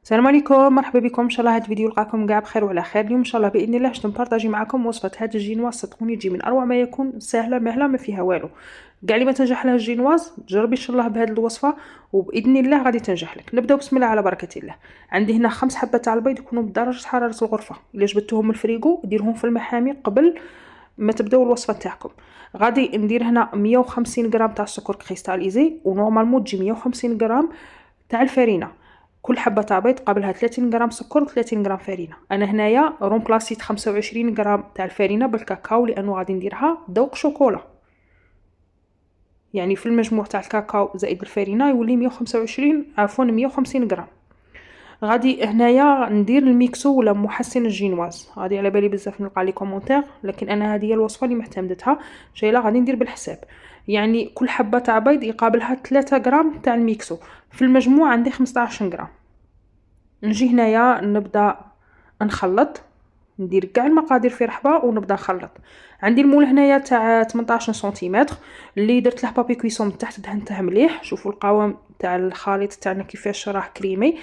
السلام عليكم، مرحبا بكم. ان شاء الله هذا الفيديو يلقاكم كاع بخير وعلى خير. اليوم ان شاء الله باذن الله باش نبارطاجي معكم وصفه هذا الجينواز. صدقوني تجي من اروع ما يكون، سهله مهله ما فيها والو. كاع اللي ما تنجح لها الجينواز جربي ان شاء الله بهذه الوصفه وباذن الله غادي تنجح لك. نبداو بسم الله على بركه الله. عندي هنا 5 حبات تاع البيض يكونوا بدرجه حراره الغرفه. الا جبدتوهم من الفريغو ديرهم في المحامي قبل ما تبداو الوصفه تاعكم. غادي ندير هنا 150 غرام تاع السكر كريستاليزي، ونورمالمون تجي 150 غرام تاع الفرينه. كل حبه تاع بيض قابلها 30 غرام سكر و30 غرام فرينه. انا هنايا رومبلاسيت 25 غرام تاع الفرينه بالكاكاو لانه غادي نديرها ذوق شوكولا، يعني في المجموع تاع الكاكاو زائد الفرينه يولي 150 غرام. غادي هنايا ندير الميكسو ولا محسن الجينواز. غادي على بالي بزاف نلقى لي كومونتير، لكن انا هذه هي الوصفه اللي معتمدتها. جايله غادي ندير بالحساب، يعني كل حبه تاع بيض يقابلها 3 غرام تاع الميكسو. في المجموع عندي 15 غرام. نجي هنايا نبدا نخلط، ندير كاع المقادير في رحبه ونبدا نخلط. عندي المول هنايا تاع 18 سنتيمتر اللي درت له بابي كويسون من تحت، دهنته مليح. شوفوا القوام تاع الخليط تاعنا كيفاش راه كريمي.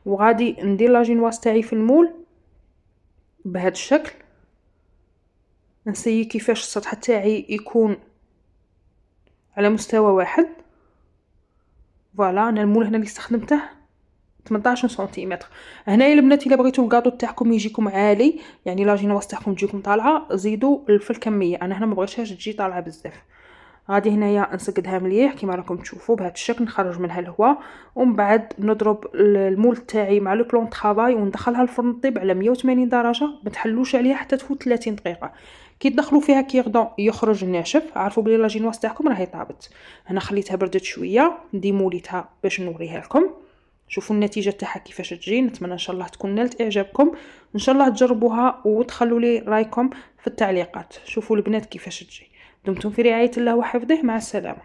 وغادي ندير لاجينواز تاعي في المول بهذا الشكل. نسيي كيفاش السطح تاعي يكون على مستوى واحد. فوالا انا المول هنا اللي استخدمته 18 سنتيمتر. هنايا البنات الا بغيتو الكاطو تاعكم يجيكم عالي، يعني لاجينواز تاعكم تجيكم طالعه، زيدوا في الكميه. انا هنا ما بغيتهاش تجي طالعه بزاف. غادي هنايا نسقدها مليح كيما راكم تشوفوا بهذا الشكل. نخرج منها الهواء ومن بعد نضرب المول تاعي مع لو بلون طرافاي وندخلها الفرن طيب على 180 درجه. ما تحلوش عليها حتى تفوت 30 دقيقه. كي تدخلوا فيها كيغدون يخرج ناشف، عارفوا بلي لاجينواز تاعكم راهي طابت. انا خليتها بردت شويه، ديموليتها باش نوريها لكم. شوفوا النتيجه تاعها كيفاش تجي. نتمنى ان شاء الله تكون نالت اعجابكم. ان شاء الله تجربوها وتخلوا لي رايكم في التعليقات. شوفوا البنات كيفاش تجي. دمتم في رعايه الله وحفظه. مع السلامه.